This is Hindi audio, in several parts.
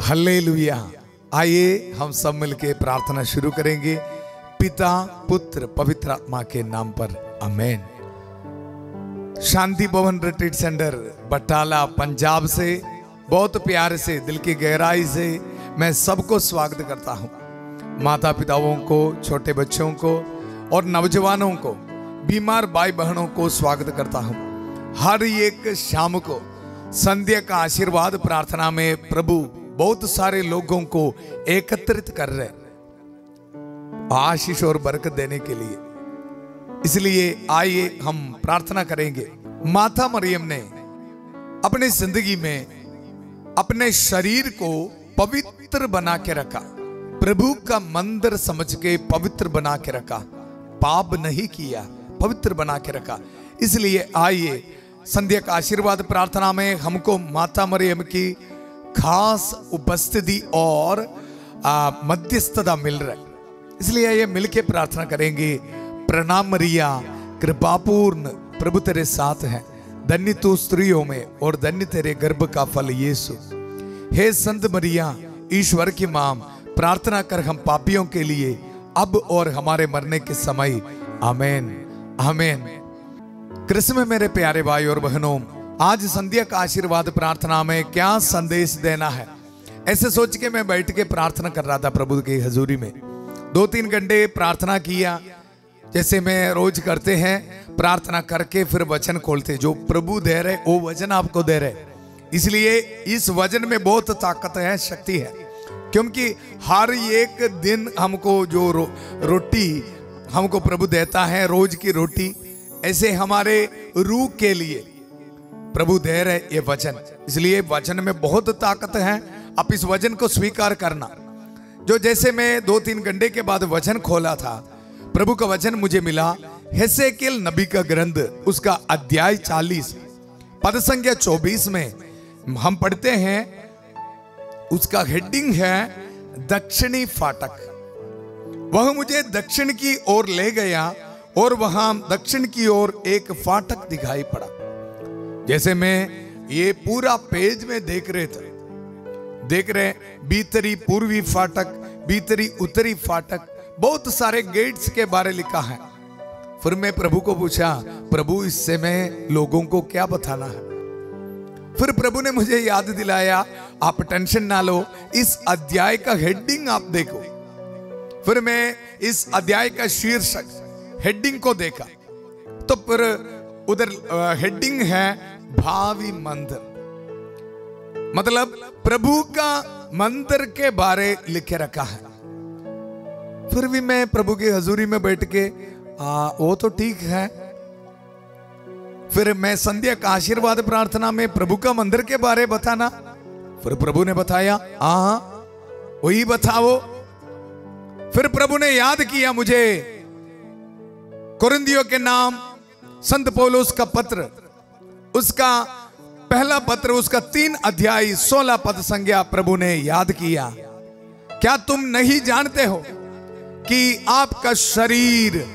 हालेलुया। आइए हम सब मिलके प्रार्थना शुरू करेंगे। पिता पुत्र पवित्र आत्मा के नाम पर आमेन। शांति भवन रिट्रीट सेंटर बटाला पंजाब से बहुत प्यार से दिल की गहराई से मैं सबको स्वागत करता हूँ। माता पिताओं को, छोटे बच्चों को और नौजवानों को, बीमार भाई बहनों को स्वागत करता हूँ। हर एक शाम को संध्या का आशीर्वाद प्रार्थना में प्रभु बहुत सारे लोगों को एकत्रित कर रहे आशीष और बरकत देने के लिए। इसलिए आइए हम प्रार्थना करेंगे। माता मरियम ने अपनी जिंदगी में अपने शरीर को पवित्र बना के रखा, प्रभु का मंदिर समझ के पवित्र बना के रखा, पाप नहीं किया, पवित्र बना के रखा। इसलिए आइए संध्या का आशीर्वाद प्रार्थना में हमको माता मरियम की खास उपस्थिति और मध्यस्थता मिल रहा है। इसलिए ये मिलके प्रार्थना करेंगे। प्रणाम मरिया, कृपापूर्ण प्रभु तेरे साथ है, धन्य तू स्त्रियों में और धन्य तेरे गर्भ का फल यीशु। हे संत मरिया, ईश्वर की मां, प्रार्थना कर हम पापियों के लिए अब और हमारे मरने के समय। आमेन आमेन। कृष्ण में मेरे प्यारे भाई और बहनों, आज संध्या का आशीर्वाद प्रार्थना में क्या संदेश देना है, ऐसे सोच के मैं बैठ के प्रार्थना कर रहा था प्रभु की हजूरी में। 2-3 घंटे प्रार्थना किया, जैसे मैं रोज करते हैं। प्रार्थना करके फिर वचन खोलते, जो प्रभु दे रहे वो वचन आपको दे रहे। इसलिए इस वचन में बहुत ताकत है, शक्ति है, क्योंकि हर एक दिन हमको जो रोटी हमको प्रभु देता है, रोज की रोटी, ऐसे हमारे रूह के लिए प्रभु दे रहे ये वचन। इसलिए वचन में बहुत ताकत है। आप इस वचन को स्वीकार करना। जो जैसे मैं 2-3 घंटे के बाद वचन खोला था, प्रभु का वचन मुझे मिला हेसेकिएल नबी का ग्रंथ, उसका अध्याय 40 पद संख्या 24 में हम पढ़ते हैं। उसका हेडिंग है दक्षिणी फाटक। वह मुझे दक्षिण की ओर ले गया और वहां दक्षिण की ओर एक फाटक दिखाई पड़ा। जैसे मैं ये पूरा पेज में देख रहे भीतरी पूर्वी फाटक, भीतरी उत्तरी फाटक, बहुत सारे गेट्स के बारे लिखा है। फिर मैं प्रभु को पूछा, प्रभु इससे मैं लोगों को क्या बताना है? फिर प्रभु ने मुझे याद दिलाया, आप टेंशन ना लो, इस अध्याय का हेडिंग आप देखो। फिर मैं इस अध्याय का शीर्षक हेडिंग को देखा, तो फिर उधर हेडिंग है भावी मंदिर, मतलब प्रभु का मंदिर के बारे लिखे रखा है। फिर भी मैं प्रभु की हजूरी में बैठ के वो तो ठीक है। फिर मैं संध्या का आशीर्वाद प्रार्थना में प्रभु का मंदिर के बारे बताना। फिर प्रभु ने बताया, वही बताओ। फिर प्रभु ने याद किया मुझे कुरिन्थियों के नाम संत पौलुस का पत्र, उसका पहला पत्र, उसका 3 अध्याय 16 पद संज्ञा प्रभु ने याद किया। क्या तुम नहीं जानते हो कि आपका शरीर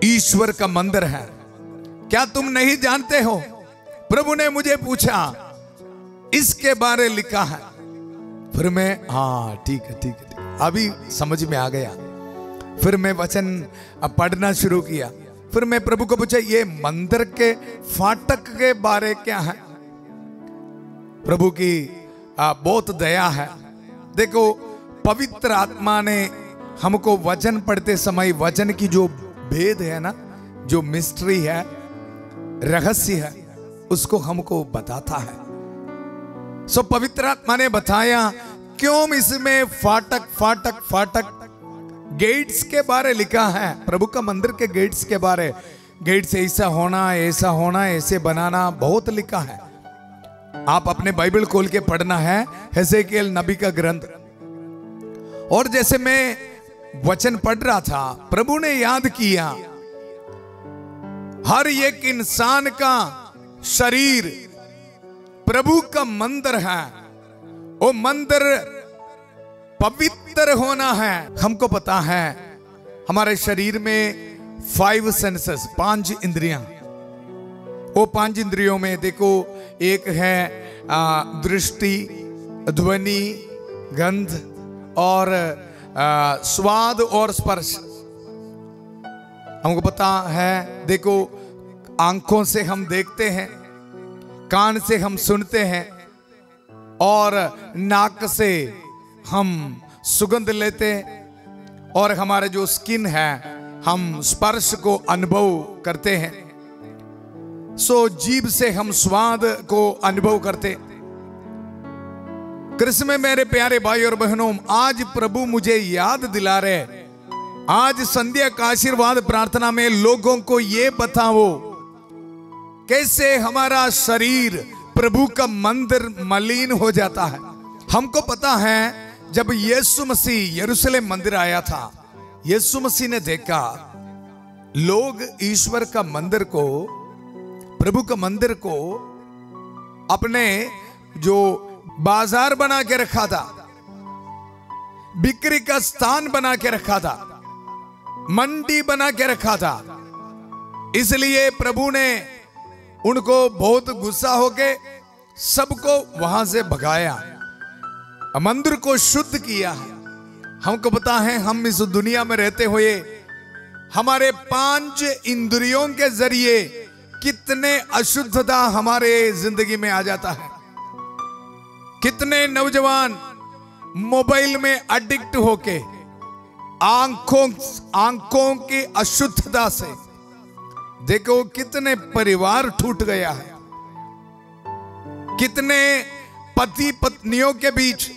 ईश्वर का मंदिर है? क्या तुम नहीं जानते हो? प्रभु ने मुझे पूछा, इसके बारे लिखा है। फिर मैं ठीक है, अभी समझ में आ गया। फिर मैं वचन पढ़ना शुरू किया। फिर मैं प्रभु को पूछा, ये मंदिर के फाटक के बारे क्या है? प्रभु की बहुत दया है। देखो, पवित्र आत्मा ने हमको वचन पढ़ते समय वचन की जो भेद है ना, जो मिस्ट्री है, रहस्य है, उसको हमको बताता है। सो पवित्र आत्मा ने बताया क्यों इसमें फाटक गेट्स के बारे लिखा है। प्रभु का मंदिर के गेट्स के बारे, गेट्स ऐसा होना, ऐसे बनाना, बहुत लिखा है। आप अपने बाइबल खोल के पढ़ना है, हेसेकिएल नबी का ग्रंथ। और जैसे मैं वचन पढ़ रहा था, प्रभु ने याद किया, हर एक इंसान का शरीर प्रभु का मंदिर है। वो मंदिर पवित्र होना है। हमको पता है हमारे शरीर में 5 सेंसेस, 5 इंद्रियां, वो 5 इंद्रियों में देखो, एक है दृष्टि, ध्वनि, गंध और स्वाद और स्पर्श। हमको पता है, देखो, आंखों से हम देखते हैं, कान से हम सुनते हैं और नाक से हम सुगंध लेते हैं, और हमारे जो स्किन है हम स्पर्श को अनुभव करते हैं। सो जीभ से हम स्वाद को अनुभव करते। कृष्ण में मेरे प्यारे भाई और बहनों, आज प्रभु मुझे याद दिला रहे, आज संध्या का आशीर्वाद प्रार्थना में लोगों को ये बताओ कैसे हमारा शरीर प्रभु का मंदिर मलिन हो जाता है। हमको पता है, जब यीशु मसीह यरूशलेम मंदिर आया था, यीशु मसीह ने देखा लोग ईश्वर का मंदिर को, प्रभु का मंदिर को अपने जो बाजार बना के रखा था, बिक्री का स्थान बना के रखा था, मंडी बना के रखा था। इसलिए प्रभु ने उनको बहुत गुस्सा होके सबको वहां से भगाया, मंदिर को शुद्ध किया है। हमको पता है, हम इस दुनिया में रहते हुए हमारे 5 इंद्रियों के जरिए कितने अशुद्धता हमारे जिंदगी में आ जाता है। कितने नौजवान मोबाइल में एडिक्ट होके आंखों की अशुद्धता से, देखो कितने परिवार टूट गया है, कितने पति पत्नियों के बीच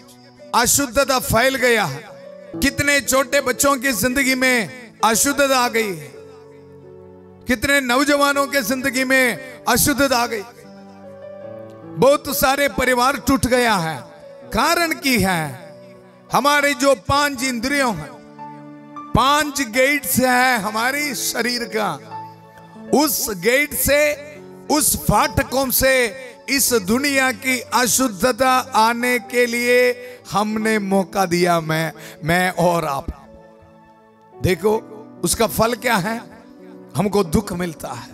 अशुद्धता फैल गया है, कितने छोटे बच्चों की जिंदगी में अशुद्धता आ गई है, कितने नौजवानों के जिंदगी में अशुद्धता आ गई, बहुत सारे परिवार टूट गया है। कारण की है, हमारे जो 5 इंद्रियों हैं, 5 गेट्स है हमारी शरीर का, उस गेट से, उस फाटकों से इस दुनिया की अशुद्धता आने के लिए हमने मौका दिया, मैं और आप। देखो उसका फल क्या है, हमको दुख मिलता है,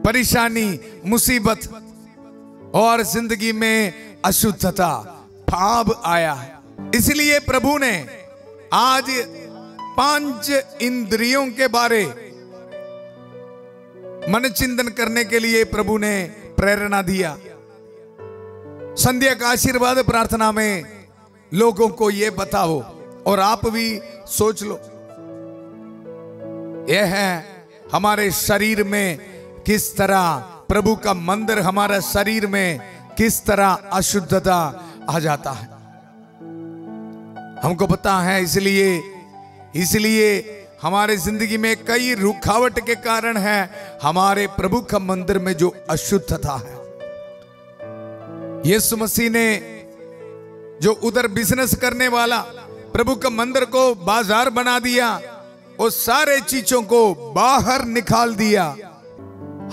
परेशानी, मुसीबत और जिंदगी में अशुद्धता, पाप आया है। इसलिए प्रभु ने आज 5 इंद्रियों के बारे मन चिंतन करने के लिए प्रभु ने प्रेरणा दिया। संध्या का आशीर्वाद प्रार्थना में लोगों को ये बताओ, और आप भी सोच लो, यह है हमारे शरीर में किस तरह प्रभु का मंदिर, हमारे शरीर में किस तरह अशुद्धता आ जाता है। हमको पता है, इसलिए हमारे जिंदगी में कई रुकावट के कारण है हमारे प्रभु का मंदिर में जो अशुद्धता है। यीशु मसीह ने जो उधर बिजनेस करने वाला प्रभु का मंदिर को बाजार बना दिया, वो सारे चीजों को बाहर निकाल दिया।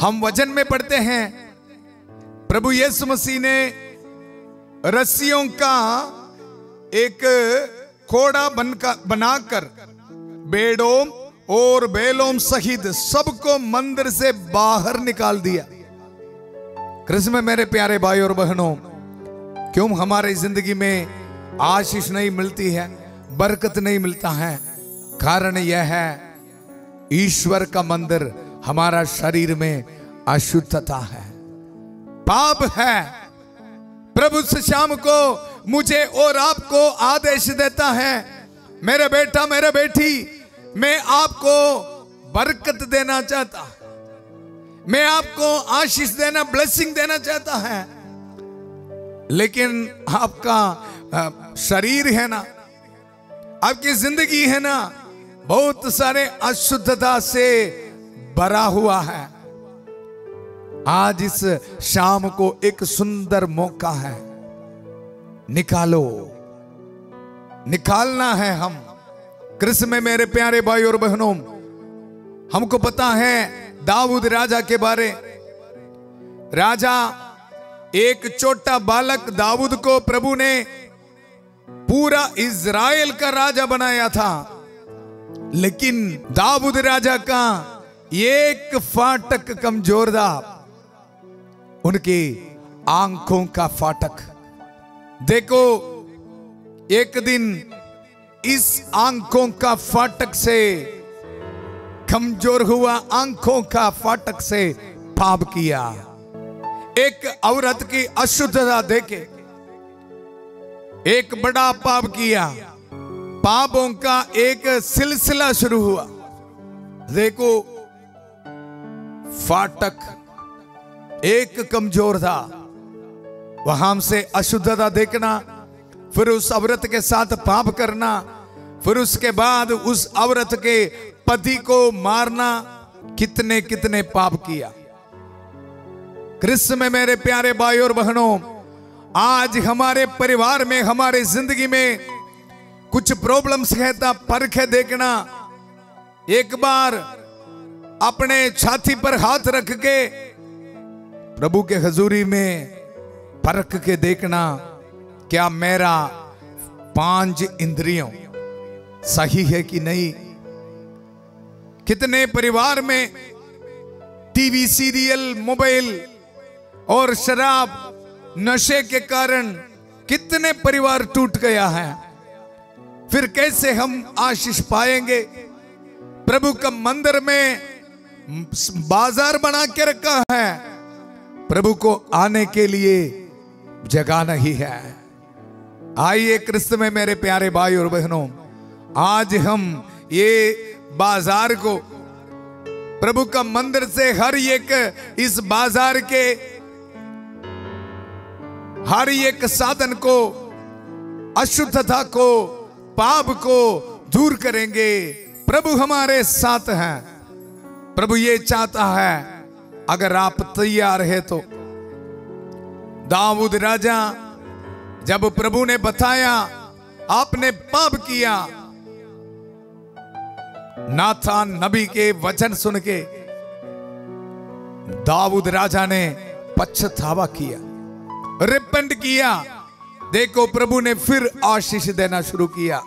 हम वचन में पढ़ते हैं, प्रभु यीशु मसीह ने रस्सियों का एक कोड़ा बनाकर बेड़ों और बेलों सहित सबको मंदिर से बाहर निकाल दिया। कृष्ण में मेरे प्यारे भाई और बहनों, क्यों हमारे जिंदगी में आशीष नहीं मिलती है, बरकत नहीं मिलता है? कारण यह है, ईश्वर का मंदिर हमारा शरीर में अशुद्धता है, पाप है। प्रभु से शाम को मुझे और आपको आदेश देता है, मेरे बेटा, मेरे बेटी, मैं आपको बरकत देना चाहता, मैं आपको आशीष देना, ब्लेसिंग देना चाहता है, लेकिन आपका शरीर है ना, आपकी जिंदगी है ना, बहुत सारे अशुद्धता से भरा हुआ है। आज इस शाम को एक सुंदर मौका है, निकालना है हम। कृष्ण में मेरे प्यारे भाई और बहनों, हमको पता है दाऊद राजा के बारे। राजा, एक छोटा बालक दाऊद को प्रभु ने पूरा इज़राइल का राजा बनाया था, लेकिन दाऊद राजा का एक फाटक कमजोर था, उनकी आंखों का फाटक। देखो एक दिन इस आंखों का फाटक से, कमजोर हुआ आंखों का फाटक से पाप किया। एक औरत की अशुद्धता देखे एक बड़ा पाप किया। पापों का एक सिलसिला शुरू हुआ। देखो फाटक एक कमजोर था, वहां से अशुद्धता देखना, फिर उस औरत के साथ पाप करना, फिर उसके बाद उस औरत के पति को मारना, कितने कितने पाप किया। कृष्ण में मेरे प्यारे भाई और बहनों, आज हमारे परिवार में, हमारे जिंदगी में कुछ प्रॉब्लम्स है, परखे देखना। एक बार अपने छाती पर हाथ रख के प्रभु के हजूरी में परख के देखना, क्या मेरा 5 इंद्रियों सही है कि नहीं। कितने परिवार में टीवी, सीरियल, मोबाइल और शराब, नशे के कारण कितने परिवार टूट गया है। फिर कैसे हम आशीष पाएंगे। प्रभु का मंदिर में बाजार बना के रखा है, प्रभु को आने के लिए जगह नहीं है। आइए कृष्ण में मेरे प्यारे भाई और बहनों, आज हम ये बाजार को, प्रभु का मंदिर से हर एक, इस बाजार के हर एक साधन को, अशुद्धता को, पाप को दूर करेंगे। प्रभु हमारे साथ हैं। प्रभु ये चाहता है, अगर आप तैयार है तो। दाऊद राजा, जब प्रभु ने बताया आपने पाप किया, नाथान नबी के वचन सुन के दाऊद राजा ने पछतावा किया, रिपेंट किया। देखो प्रभु ने फिर आशीष देना शुरू किया।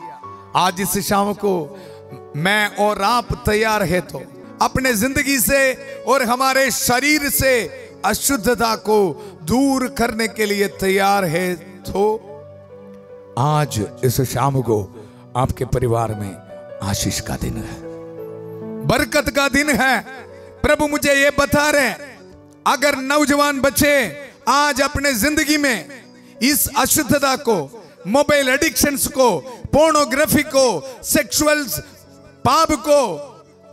आज इस शाम को मैं और आप तैयार है तो, अपने जिंदगी से और हमारे शरीर से अशुद्धता को दूर करने के लिए तैयार है तो, आज इस शाम को आपके परिवार में आशीष का दिन है, बरकत का दिन है। प्रभु मुझे ये बता रहे, अगर नौजवान बच्चे आज अपने जिंदगी में इस अशुद्धता को, मोबाइल एडिक्शंस को, पोर्नोग्राफी को, सेक्सुअल पाप को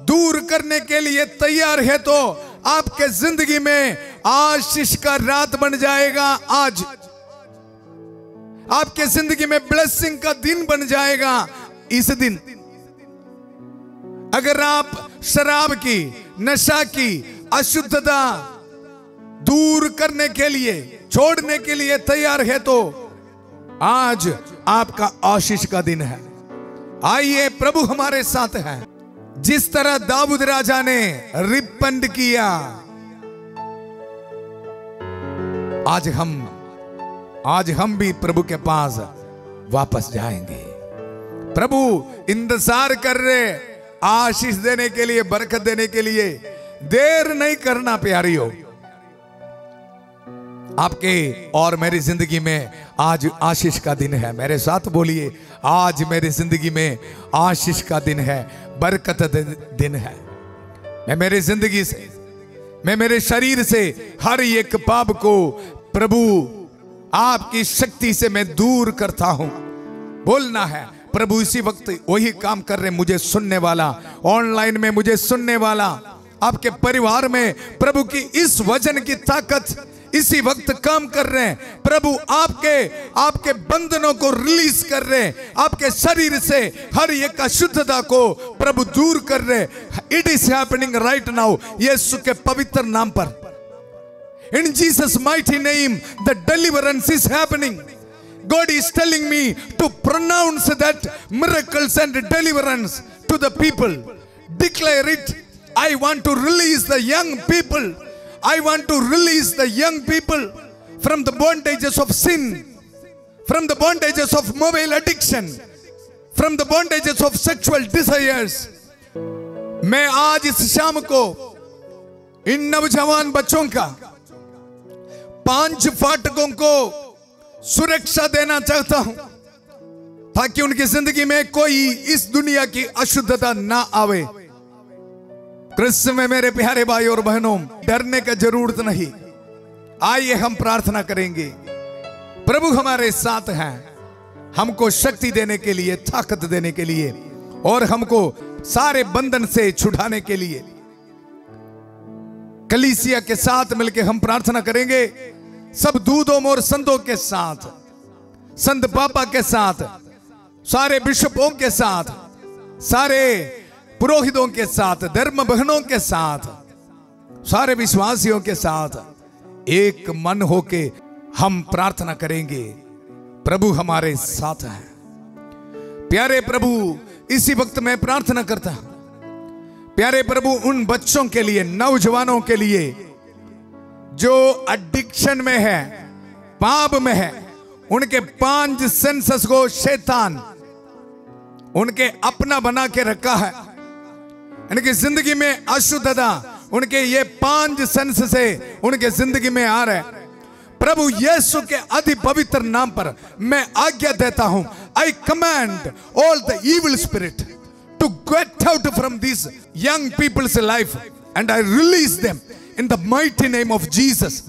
दूर करने के लिए तैयार है तो, आपके जिंदगी में आशीष का रात बन जाएगा। आज आपके जिंदगी में ब्लेसिंग का दिन बन जाएगा। इस दिन अगर आप शराब की, नशा की, अशुद्धता दूर करने के लिए, छोड़ने के लिए तैयार है तो, आज आपका आशीष का दिन है। आइए प्रभु हमारे साथ है। जिस तरह दाऊद राजा ने रिपेंट किया, आज हम भी प्रभु के पास वापस जाएंगे। प्रभु इंतजार कर रहे आशीष देने के लिए, बरकत देने के लिए। देर नहीं करना प्यारियों। आपके और मेरी जिंदगी में आज आशीष का दिन है। मेरे साथ बोलिए, आज मेरी जिंदगी में आशीष का दिन है, बरकत दिन है। मैं मेरी जिंदगी से, मैं मेरे शरीर से हर एक पाप को प्रभु आपकी शक्ति से मैं दूर करता हूं। बोलना है, प्रभु इसी वक्त वही काम कर रहे। मुझे सुनने वाला, ऑनलाइन में मुझे सुनने वाला, आपके परिवार में प्रभु की इस वचन की ताकत इसी वक्त काम कर रहे हैं। प्रभु आपके बंधनों को रिलीज कर रहे हैं। आपके शरीर से हर एक अशुद्धता को प्रभु दूर कर रहे हैं। It is happening right now, Yeshu के पवित्र नाम पर। In Jesus' mighty name, the deliverance is happening. God is telling me to pronounce that miracles and deliverance to the people. Declare it. I want to release the young people. I want to release the young people from the bondages of sin, from the bondages of mobile addiction, from the bondages of sexual desires. मैं आज इस शाम को इन नौजवान बच्चों का 5 फाटकों को सुरक्षा देना चाहता हूं ताकि उनकी जिंदगी में कोई इस दुनिया की अशुद्धता ना आवे। कृष्ण में मेरे प्यारे भाई और बहनों, डरने का जरूरत नहीं। आइए हम प्रार्थना करेंगे। प्रभु हमारे साथ हैं, हमको शक्ति देने के लिए, ताकत देने के लिए और हमको सारे बंधन से छुड़ाने के लिए। कलीसिया के साथ मिलकर हम प्रार्थना करेंगे, सब दूतों और संतों के साथ, संत पापा के साथ, सारे बिशपों के साथ, सारे पुरोहितों के साथ, धर्म बहनों के साथ, सारे विश्वासियों के साथ एक मन होके हम प्रार्थना करेंगे। प्रभु हमारे साथ है। प्यारे प्रभु, इसी वक्त मैं प्रार्थना करता हूं, प्यारे प्रभु, उन बच्चों के लिए, नौजवानों के लिए जो एडिक्शन में है, पाप में है, उनके 5 सेंसेस को शैतान उनके अपना बना के रखा है। उनकी जिंदगी में अशुद्धता उनके ये 5 सेंस से उनके जिंदगी में आ रहा है। प्रभु यीशु के अति पवित्र नाम पर मैं आज्ञा देता हूं, आई command all the evil spirit to get out from these young people's life and I release them in the mighty name of Jesus.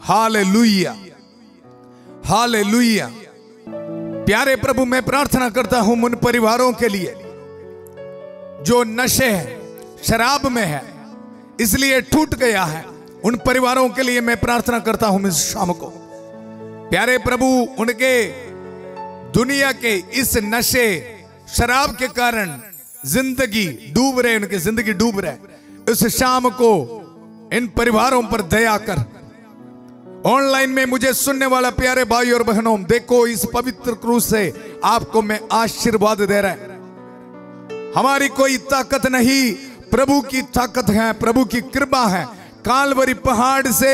Hallelujah. Hallelujah. प्यारे प्रभु, मैं प्रार्थना करता हूं उन परिवारों के लिए जो नशे है, शराब में है, इसलिए टूट गया है। उन परिवारों के लिए मैं प्रार्थना करता हूं इस शाम को। प्यारे प्रभु, उनके दुनिया के इस नशे शराब के कारण जिंदगी डूब रहे, उनकी जिंदगी डूब रहे। इस शाम को इन परिवारों पर दया कर। ऑनलाइन में मुझे सुनने वाला प्यारे भाई और बहनों, देखो इस पवित्र क्रूस से आपको मैं आशीर्वाद दे रहा है। हमारी कोई ताकत नहीं, प्रभु की ताकत है, प्रभु की कृपा है। कालवरी पहाड़ से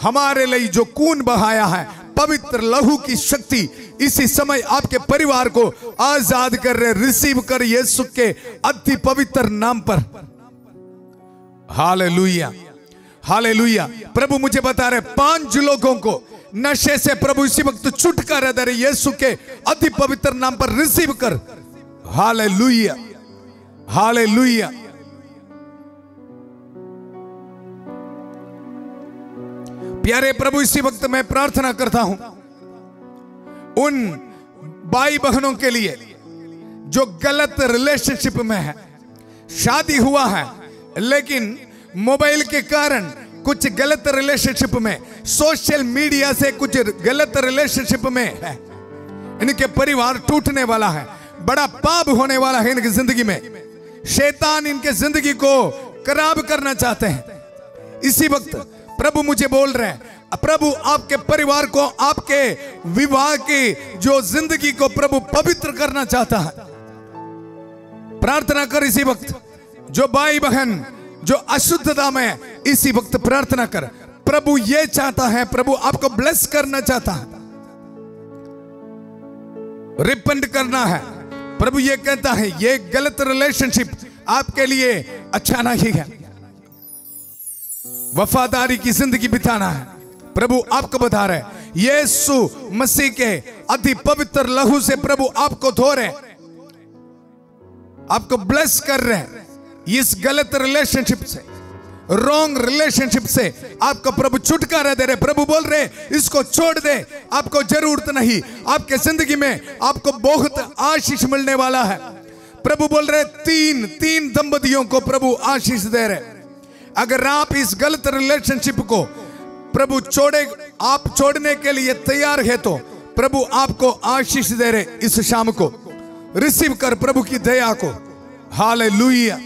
हमारे लिए जो खून बहाया है, पवित्र लहू की शक्ति इसी समय आपके परिवार को आजाद कर रहे। रिसीव कर यीशु के अति पवित्र नाम पर। Hallelujah, hallelujah. प्रभु मुझे बता रहे 5 लोगों को नशे से प्रभु इसी वक्त छुटकारा दे रहे। यीशु के अति पवित्र नाम पर रिसीव कर। Hallelujah, hallelujah. प्यारे प्रभु, इसी वक्त मैं प्रार्थना करता हूं उन भाई बहनों के लिए जो गलत रिलेशनशिप में है। शादी हुआ है लेकिन मोबाइल के कारण कुछ गलत रिलेशनशिप में, सोशल मीडिया से कुछ गलत रिलेशनशिप में है। इनके परिवार टूटने वाला है, बड़ा पाप होने वाला है इनकी जिंदगी में। शैतान इनके जिंदगी को खराब करना चाहते हैं। इसी वक्त प्रभु मुझे बोल रहे हैं, प्रभु आपके परिवार को, आपके विवाह की जो जिंदगी को प्रभु पवित्र करना चाहता है। प्रार्थना कर इसी वक्त। जो भाई बहन जो अशुद्धता में, इसी वक्त प्रार्थना कर। प्रभु ये चाहता है, प्रभु आपको ब्लेस करना चाहता है, रिपेंट करना है। प्रभु ये कहता है ये गलत रिलेशनशिप आपके लिए अच्छा नहीं है, वफादारी की जिंदगी बिताना है। प्रभु आपको बता रहे, यीशु मसीह के अति पवित्र लहू से प्रभु आपको धो रहे, आपको ब्लेस कर रहे हैं। इस गलत रिलेशनशिप से, रॉन्ग रिलेशनशिप से आपको प्रभु छुटकारा दे रहे। प्रभु बोल रहे इसको छोड़ दे, आपको जरूरत नहीं। आपके जिंदगी में आपको बहुत आशीष मिलने वाला है। प्रभु बोल रहे तीन दंपतियों को प्रभु आशीष दे रहे। अगर आप इस गलत रिलेशनशिप को प्रभु आप छोड़ने के लिए तैयार है तो प्रभु आपको आशीष दे रहे। इस शाम को रिसीव कर प्रभु की दया को। Hallelujah,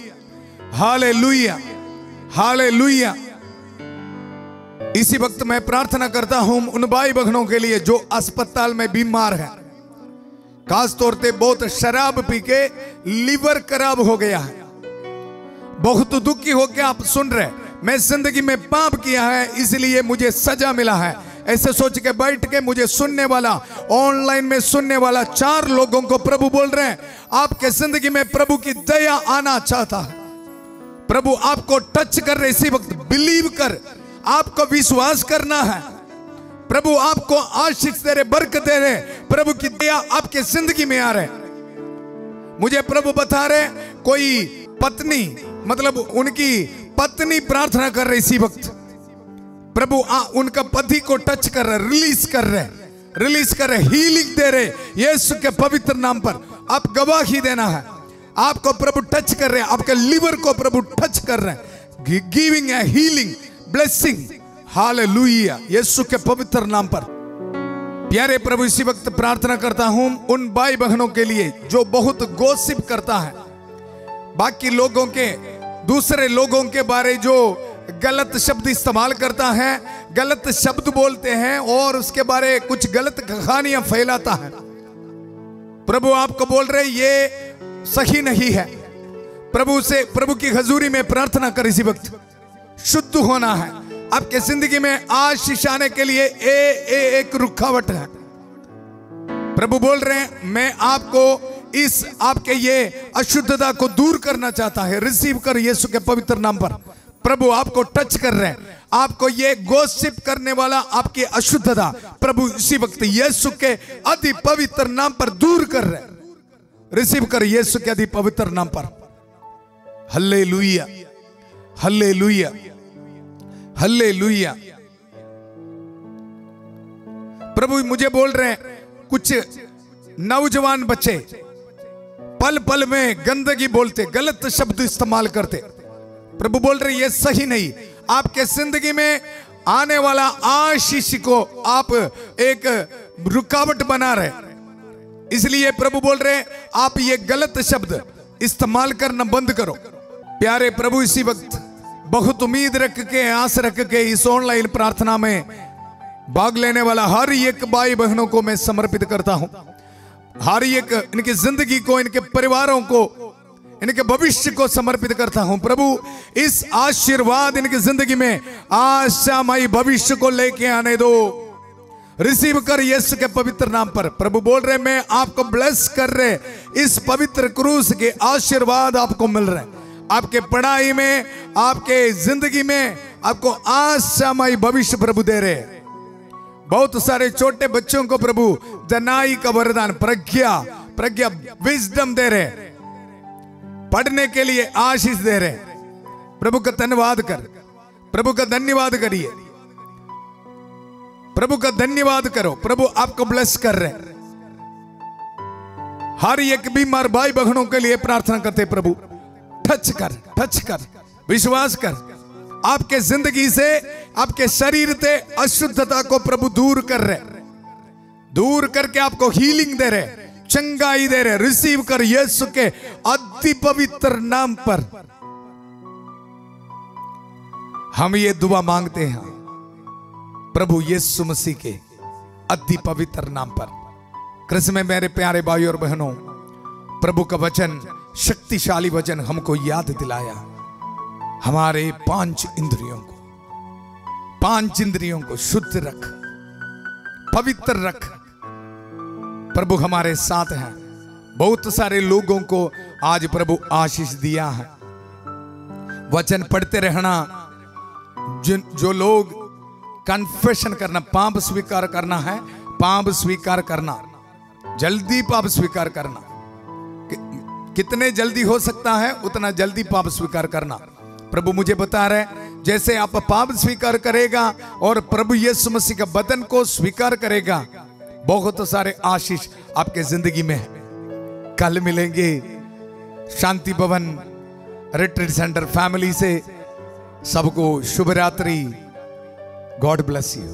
hallelujah, hallelujah. इसी वक्त मैं प्रार्थना करता हूं उन भाई बहनों के लिए जो अस्पताल में बीमार हैं, खास तौर पे बहुत शराब पी के लीवर खराब हो गया है। बहुत दुखी होकर आप सुन रहे, मैं जिंदगी में पाप किया है इसलिए मुझे सजा मिला है, ऐसे सोच के बैठ के मुझे सुनने वाला, ऑनलाइन में सुनने वाला 4 लोगों को प्रभु बोल रहे हैं आपके जिंदगी में प्रभु की दया आना चाहता है। प्रभु आपको टच कर रहे। इसी वक्त बिलीव कर, आपको विश्वास करना है। प्रभु आपको आशीष दे रहे, बरकत दे रहे, प्रभु की दया आपके जिंदगी में आ रहे। मुझे प्रभु बता रहे कोई पत्नी, मतलब उनकी पत्नी प्रार्थना कर रही इसी वक्त, प्रभु उनका पति को टच कर रहे, रिलीज कर रहे, हीलिंग दे रहे यीशु के पवित्र नाम पर। आप गवाही देना है, आपको प्रभु टच कर रहे हैं, आपके लिवर को प्रभु टच कर रहे हैं, giving a healing blessing, hallelujah, Yeshu के पवित्र नाम पर। प्यारे प्रभु, इसी वक्त प्रार्थना करता हूं उन भाई बहनों के लिए जो बहुत गॉसिप करता है, बाकी लोगों के, दूसरे लोगों के बारे जो गलत शब्द इस्तेमाल करता है, गलत शब्द बोलते हैं और उसके बारे कुछ गलत कहानियां फैलाता है। प्रभु आपको बोल रहे ये सही नहीं है। प्रभु से, प्रभु की हजूरी में प्रार्थना कर, इसी वक्त शुद्ध होना है। आपके जिंदगी में आशीष आने के लिए एक रुकावट है। प्रभु बोल रहे हैं मैं आपको इस आपके ये अशुद्धता को दूर करना चाहता है। रिसीव कर यीशु के पवित्र नाम पर। प्रभु आपको टच कर रहे हैं, आपको ये गॉसिप करने वाला आपकी अशुद्धता प्रभु इसी वक्त यीशु के अति पवित्र नाम पर दूर कर रहे हैं। रिसीव कर यीशु के अति पवित्र नाम पर। Hallelujah, hallelujah, hallelujah. प्रभु मुझे बोल रहे हैं कुछ नौजवान बच्चे पल पल में गंदगी बोलते, गलत शब्द इस्तेमाल करते। प्रभु बोल रहे ये सही नहीं। आपके जिंदगी में आने वाला आशीष को आप एक रुकावट बना रहे, इसलिए प्रभु बोल रहे आप ये गलत शब्द इस्तेमाल करना बंद करो। प्यारे प्रभु, इसी वक्त बहुत उम्मीद रख के, आस रख के इस ऑनलाइन प्रार्थना में भाग लेने वाला हर एक भाई बहनों को मैं समर्पित करता हूं। हर एक इनकी जिंदगी को, इनके परिवारों को, इनके भविष्य को समर्पित करता हूं। प्रभु इस आशीर्वाद इनकी जिंदगी में आशामयी भविष्य को लेके आने दो। रिसीव कर यीशु के पवित्र नाम पर। प्रभु बोल रहे मैं आपको ब्लेस कर रहे, इस पवित्र क्रूस के आशीर्वाद आपको मिल रहे हैं। आपके पढ़ाई में, आपके जिंदगी में आपको आशामयी भविष्य प्रभु दे रहे हैं। बहुत सारे छोटे बच्चों को प्रभु जनाई का वरदान, प्रज्ञा विजडम दे रहे, पढ़ने के लिए आशीष दे रहे। प्रभु का धन्यवाद कर, प्रभु का धन्यवाद करिए, प्रभु का धन्यवाद करो। प्रभु आपको ब्लेस कर रहे। हर एक बीमार भाई बहनों के लिए प्रार्थना करते, प्रभु टच कर, विश्वास कर। आपके जिंदगी से, आपके शरीर से अशुद्धता को प्रभु दूर कर रहे, दूर करके आपको हीलिंग दे रहे, चंगाई दे रहे। रिसीव कर यीशु के अति पवित्र नाम पर हम ये दुआ मांगते हैं, प्रभु यीशु मसीह के अति पवित्र नाम पर। कृष्ण में मेरे प्यारे भाइयों और बहनों, प्रभु का वचन, शक्तिशाली वचन हमको याद दिलाया, हमारे पांच इंद्रियों को शुद्ध रख, पवित्र रख। प्रभु हमारे साथ हैं। बहुत सारे लोगों को आज प्रभु आशीष दिया है। वचन पढ़ते रहना, जो लोग कन्फेशन करना, पाप स्वीकार करना है, पाप स्वीकार करना, जल्दी पाप स्वीकार करना, कितने जल्दी हो सकता है उतना जल्दी पाप स्वीकार करना। प्रभु मुझे बता रहे जैसे आप पाप स्वीकार करेगा और प्रभु यीशु मसीह का वचन को स्वीकार करेगा, बहुत सारे आशीष आपके जिंदगी में है। कल मिलेंगे शांति भवन रिट्रीट सेंटर फैमिली से। सबको शुभ रात्रि। God bless you.